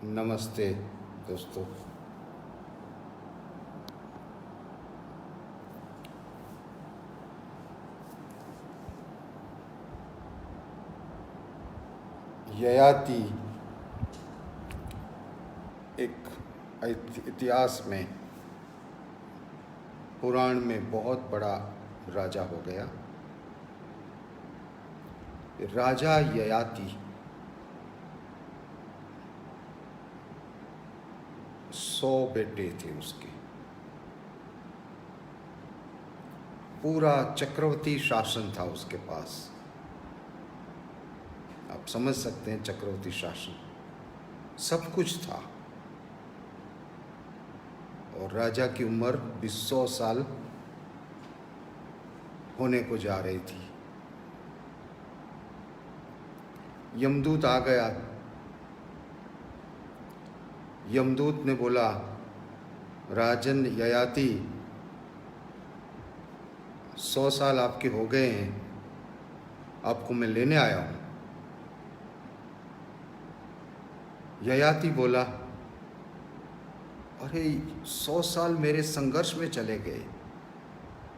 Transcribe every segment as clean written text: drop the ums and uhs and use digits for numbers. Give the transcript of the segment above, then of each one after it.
नमस्ते दोस्तों। ययाति एक इतिहास में, पुराण में बहुत बड़ा राजा हो गया। राजा ययाति 100 बेटे थे उसके। पूरा चक्रवर्ती शासन था उसके पास। आप समझ सकते हैं, चक्रवर्ती शासन, सब कुछ था। और राजा की उम्र 100 साल होने को जा रही थी। यमदूत आ गया। यमदूत ने बोला, राजन ययाति, 100 साल आपके हो गए हैं, आपको मैं लेने आया हूं। ययाति बोला, अरे 100 साल मेरे संघर्ष में चले गए।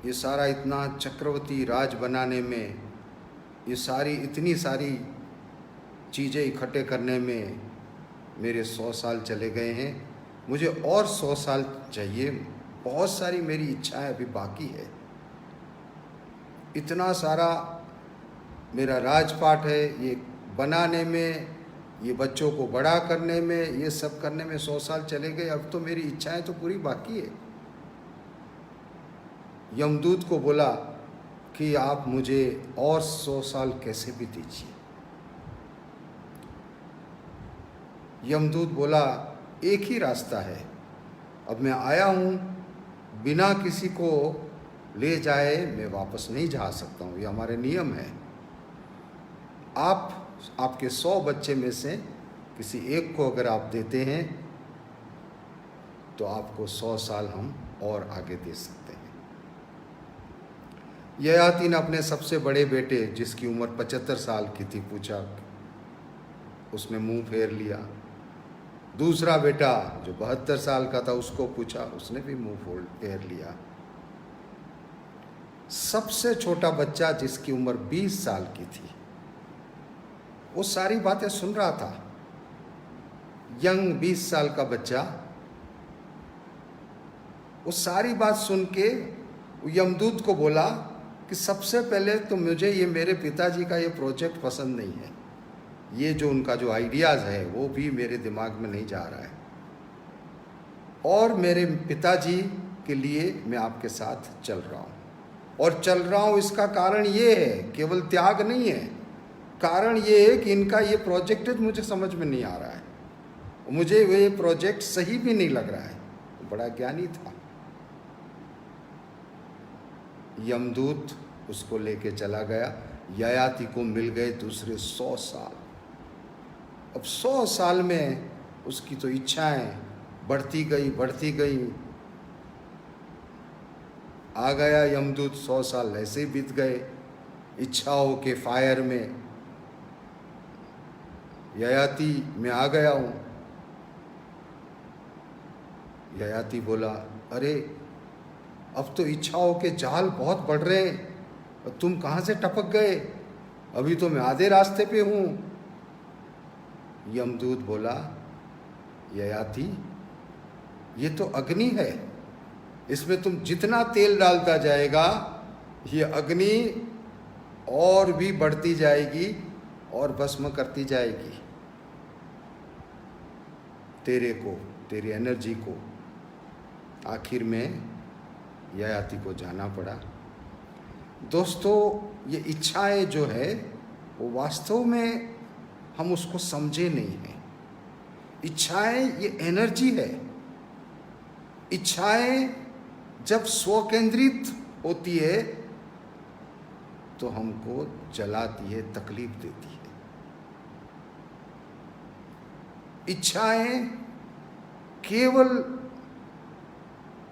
ये सारा इतना चक्रवर्ती राज बनाने में, ये इतनी सारी चीज़ें इकट्ठे करने में मेरे 100 साल चले गए हैं। मुझे और 100 साल चाहिए। बहुत सारी मेरी इच्छाएं अभी बाकी है। इतना सारा मेरा राजपाट है, ये बनाने में, ये बच्चों को बड़ा करने में, ये सब करने में 100 साल चले गए। अब तो मेरी इच्छाएं तो पूरी बाकी है। यमदूत को बोला कि आप मुझे और 100 साल कैसे भी दीजिए। यमदूत बोला, एक ही रास्ता है। अब मैं आया हूँ, बिना किसी को ले जाए मैं वापस नहीं जा सकता हूँ, ये हमारे नियम है। आपके 100 बच्चे में से किसी एक को अगर आप देते हैं तो आपको 100 साल हम और आगे दे सकते हैं। ययाति ने अपने सबसे बड़े बेटे, जिसकी उम्र 75 साल की थी, पूछा। उसने मुंह फेर लिया। दूसरा बेटा जो 72 साल का था, उसको पूछा, उसने भी मुंह फेर लिया। सबसे छोटा बच्चा, जिसकी उम्र 20 साल की थी, वो सारी बातें सुन रहा था। यंग 20 साल का बच्चा, वो सारी बात सुन के यमदूत को बोला कि सबसे पहले तो मुझे ये मेरे पिताजी का ये प्रोजेक्ट पसंद नहीं है। ये जो उनका जो आइडियाज़ है वो भी मेरे दिमाग में नहीं जा रहा है। और मेरे पिताजी के लिए मैं आपके साथ चल रहा हूँ। और चल रहा हूँ, इसका कारण ये है, केवल त्याग नहीं है। कारण ये है कि इनका ये प्रोजेक्ट मुझे समझ में नहीं आ रहा है। मुझे ये प्रोजेक्ट सही भी नहीं लग रहा है। तो बड़ा ज्ञानी था। यमदूत उसको लेके चला गया। ययाति को मिल गए दूसरे 100 साल। अब 100 साल में उसकी तो इच्छाएं बढ़ती गई। आ गया यमदूत, 100 साल ऐसे ही बीत गए इच्छाओं के फायर में। ययाति, मैं आ गया हूँ। ययाति बोला, अरे अब तो इच्छाओं के जाल बहुत बढ़ रहे हैं, तुम कहाँ से टपक गए? अभी तो मैं आधे रास्ते पे हूँ। यमदूत बोला, ययाति, ये तो अग्नि है। इसमें तुम जितना तेल डालता जाएगा, ये अग्नि और भी बढ़ती जाएगी और भस्म करती जाएगी तेरी एनर्जी को। आखिर में ययाति को जाना पड़ा। दोस्तों, ये इच्छाएं जो है वो वास्तव में हम उसको समझे नहीं हैं। इच्छाएं ये एनर्जी है। इच्छाएं जब स्वकेंद्रित होती है तो हमको जलाती है, तकलीफ देती है। इच्छाएं केवल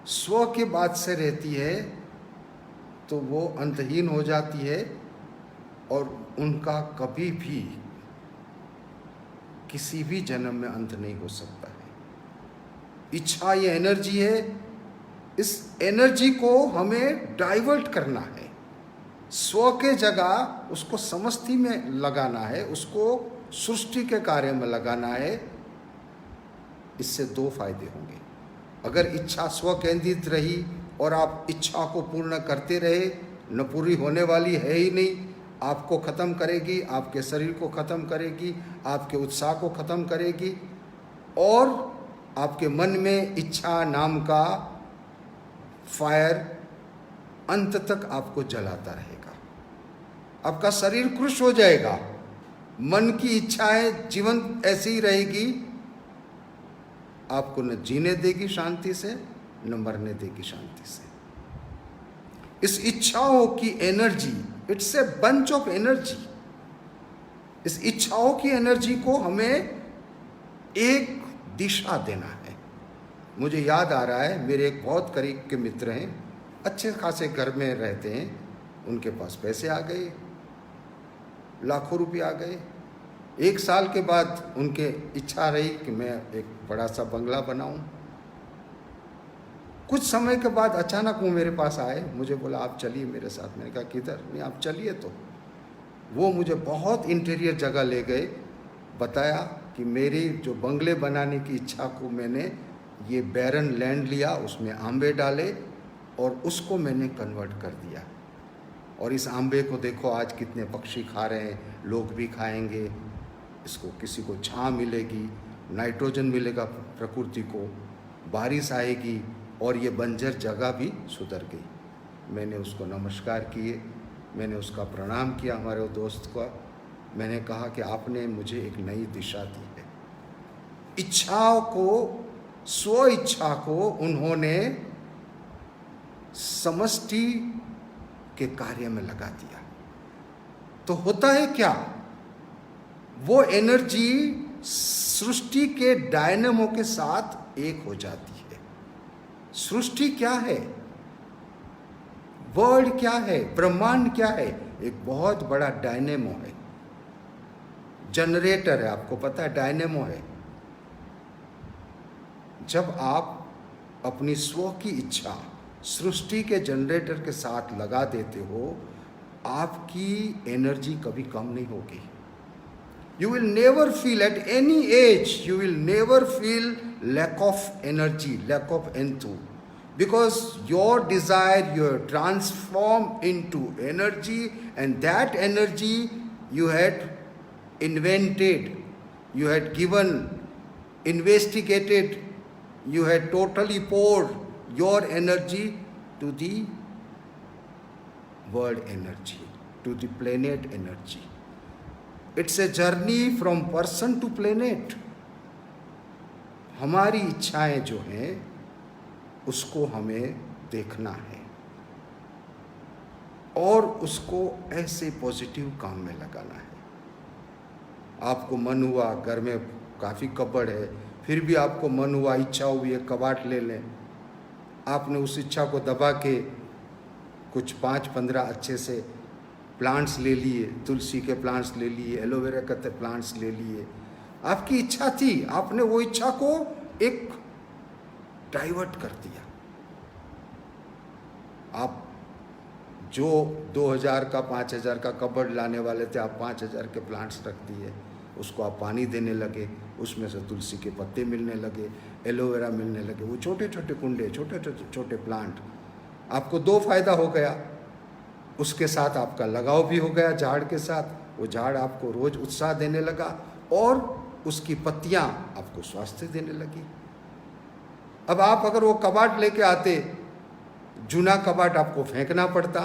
स्व के बाद से रहती है तो वो अंतहीन हो जाती है और उनका कभी भी किसी भी जन्म में अंत नहीं हो सकता है। इच्छा ये एनर्जी है, इस एनर्जी को हमें डाइवर्ट करना है, स्व के जगह उसको समष्टि में लगाना है, उसको सृष्टि के कार्य में लगाना है। इससे दो फायदे होंगे। अगर इच्छा स्व केंद्रित रही और आप इच्छा को पूर्ण करते रहे, न पूरी होने वाली है ही नहीं, आपको ख़त्म करेगी, आपके शरीर को ख़त्म करेगी, आपके उत्साह को ख़त्म करेगी, और आपके मन में इच्छा नाम का फायर अंत तक आपको जलाता रहेगा। आपका शरीर कृश हो जाएगा, मन की इच्छाएं जीवंत ऐसी ही रहेगी, आपको न जीने देगी शांति से, न मरने देगी शांति से। इस इच्छाओं की energy, it's a bunch of energy. इस इच्छाओं की एनर्जी को हमें एक दिशा देना है। मुझे याद आ रहा है, मेरे एक बहुत करीब के मित्र हैं, अच्छे खासे घर में रहते हैं, उनके पास पैसे आ गए, लाखों रुपये आ गए। 1 साल के बाद उनके इच्छा रही कि मैं एक बड़ा सा बंगला बनाऊं। कुछ समय के बाद अचानक वो मेरे पास आए, मुझे बोला आप चलिए मेरे साथ। मैंने कहा किधर? नहीं आप चलिए। तो वो मुझे बहुत इंटीरियर जगह ले गए, बताया कि मेरी जो बंगले बनाने की इच्छा को मैंने ये बैरन लैंड लिया, उसमें आंबे डाले और उसको मैंने कन्वर्ट कर दिया। और इस आंबे को देखो आज कितने पक्षी खा रहे हैं, लोग भी खाएंगे, इसको किसी को छां मिलेगी, नाइट्रोजन मिलेगा प्रकृति को, बारिश आएगी और ये बंजर जगह भी सुधर गई। मैंने उसको नमस्कार किए, मैंने उसका प्रणाम किया हमारे दोस्त को। मैंने कहा कि आपने मुझे एक नई दिशा दी है। इच्छाओं को, स्व इच्छा को उन्होंने समष्टि के कार्य में लगा दिया। तो होता है क्या? वो एनर्जी सृष्टि के डायनेमो के साथ एक हो जाती है। सृष्टि क्या है? वर्ल्ड क्या है? ब्रह्मांड क्या है? एक बहुत बड़ा डायनेमो है, जनरेटर है। आपको पता है डायनेमो है। जब आप अपनी स्व की इच्छा सृष्टि के जनरेटर के साथ लगा देते हो, आपकी एनर्जी कभी कम नहीं होगी। You will never feel at any age, you will never feel lack of energy, lack of enthu. Because your desire, you have transformed into energy, and that energy you had invented, you had given, investigated, you had totally poured your energy to the world energy, to the planet energy. It's a journey from person to planet. हमारी इच्छाएं जो हैं उसको हमें देखना है और उसको ऐसे पॉजिटिव काम में लगाना है। आपको मन हुआ, घर में काफ़ी कबड़ है, फिर भी आपको मन हुआ, इच्छा हुई है कबाड़ ले लें। आपने उस इच्छा को दबा के कुछ 5-15 अच्छे से प्लांट्स ले लिए, तुलसी के प्लांट्स ले लिए, एलोवेरा के प्लांट्स ले लिए। आपकी इच्छा थी, आपने वो इच्छा को एक डाइवर्ट कर दिया। आप जो 2000 का 5000 का कबड़ लाने वाले थे, आप 5000 के प्लांट्स रख दिए। उसको आप पानी देने लगे, उसमें से तुलसी के पत्ते मिलने लगे, एलोवेरा मिलने लगे, वो छोटे छोटे कुंडे, छोटे छोटे प्लांट। आपको 2 फायदा हो गया, उसके साथ आपका लगाव भी हो गया झाड़ के साथ। वो झाड़ आपको रोज उत्साह देने लगा और उसकी पत्तियां आपको स्वास्थ्य देने लगी। अब आप अगर वो कबाड़ लेके आते, जूना कबाड़ आपको फेंकना पड़ता।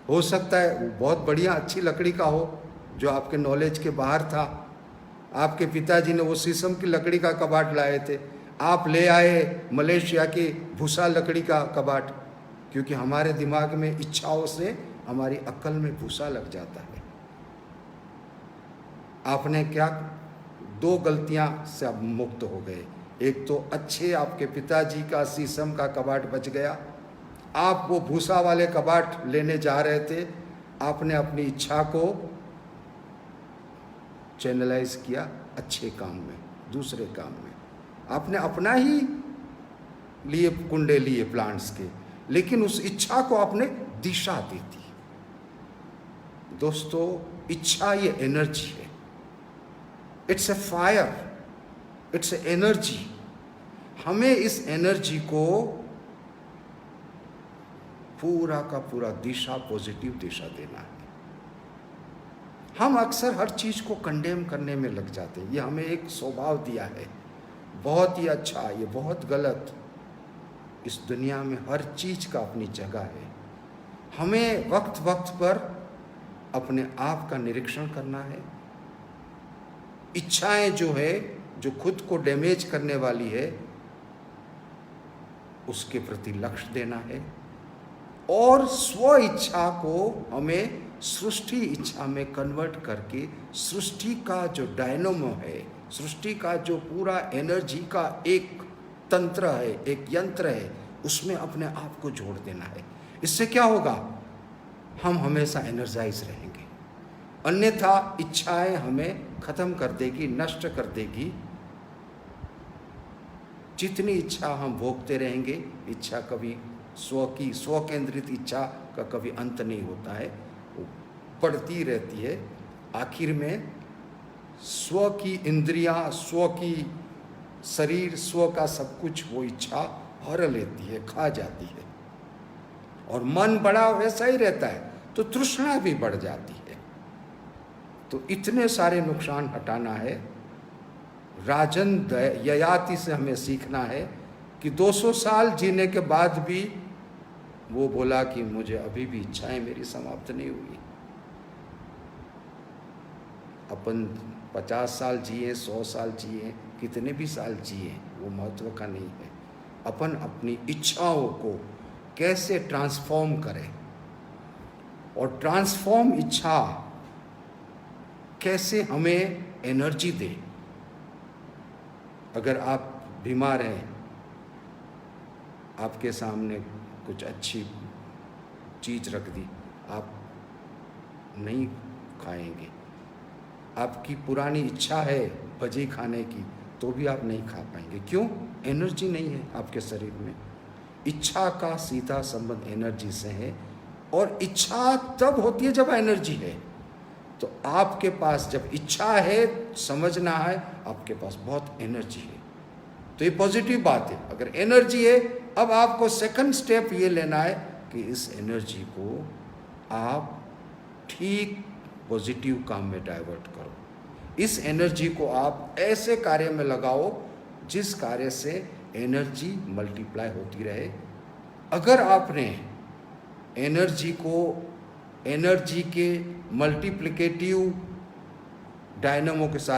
हो सकता है वो बहुत बढ़िया अच्छी लकड़ी का हो जो आपके नॉलेज के बाहर था। आपके पिताजी ने वो शीशम की लकड़ी का कबाड़ लाए थे, आप ले आए मलेशिया की भूसा लकड़ी का कबाड़, क्योंकि हमारे दिमाग में इच्छाओं से हमारी अक्ल में भूसा लग जाता है। आपने क्या 2 गलतियां से आप मुक्त हो गए। एक तो अच्छे आपके पिताजी का शीशम का कबाड़ बच गया, आप वो भूसा वाले कबाड़ लेने जा रहे थे, आपने अपनी इच्छा को चैनलाइज किया अच्छे काम में, दूसरे काम में। आपने अपना ही लिए कुंडे लिए प्लांट्स के, लेकिन उस इच्छा को आपने दिशा दे दी। दोस्तों, इच्छा ये एनर्जी है, it's a fire, it's a energy. हमें इस एनर्जी को पूरा का पूरा दिशा, पॉजिटिव दिशा देना है। हम अक्सर हर चीज को कंडेम करने में लग जाते हैं। ये हमें एक स्वभाव दिया है, बहुत ही अच्छा, ये बहुत गलत। इस दुनिया में हर चीज का अपनी जगह है। हमें वक्त वक्त पर अपने आप का निरीक्षण करना है। इच्छाएं जो है, जो खुद को डैमेज करने वाली है, उसके प्रति लक्ष्य देना है। और स्व इच्छा को हमें सृष्टि इच्छा में कन्वर्ट करके सृष्टि का जो डायनामो है, सृष्टि का जो पूरा एनर्जी का एक तंत्र है, एक यंत्र है, उसमें अपने आप को जोड़ देना है। इससे क्या होगा? हम हमेशा एनर्जाइज रहेंगे। अन्यथा इच्छाएं हमें खत्म कर देगी, नष्ट कर देगी। जितनी इच्छा हम भोगते रहेंगे, इच्छा कभी स्व केंद्रित इच्छा का कभी अंत नहीं होता है, वो बढ़ती रहती है। आखिर में स्व की इंद्रियां, स्व की शरीर, स्व का सब कुछ वो इच्छा हर लेती है, खा जाती है। और मन बड़ा वैसा ही रहता है तो तृष्णा भी बढ़ जाती है। तो इतने सारे नुकसान हटाना है। राजन ययाति से हमें सीखना है कि 200 साल जीने के बाद भी वो बोला कि मुझे अभी भी इच्छाएं मेरी समाप्त नहीं हुई। अपन 50 साल जिए, 100 साल जिए, कितने भी साल जिए, वो महत्व का नहीं है। अपन अपनी इच्छाओं को कैसे ट्रांसफॉर्म करें, और ट्रांसफॉर्म इच्छा कैसे हमें एनर्जी दे। अगर आप बीमार हैं, आपके सामने कुछ अच्छी चीज़ रख दी, आप नहीं खाएंगे। आपकी पुरानी इच्छा है भजी खाने की, तो भी आप नहीं खा पाएंगे। क्यों? एनर्जी नहीं है आपके शरीर में। इच्छा का सीधा संबंध एनर्जी से है, और इच्छा तब होती है जब एनर्जी है। तो आपके पास जब इच्छा है, समझना है आपके पास बहुत एनर्जी है। तो ये पॉजिटिव बात है। अगर एनर्जी है, अब आपको सेकंड स्टेप ये लेना है कि इस एनर्जी को आप ठीक पॉजिटिव काम में डाइवर्ट करो। इस एनर्जी को आप ऐसे कार्य में लगाओ जिस कार्य से एनर्जी मल्टीप्लाई होती रहे। अगर आपने एनर्जी को एनर्जी के मल्टीप्लिकेटिव डायनामो के साथ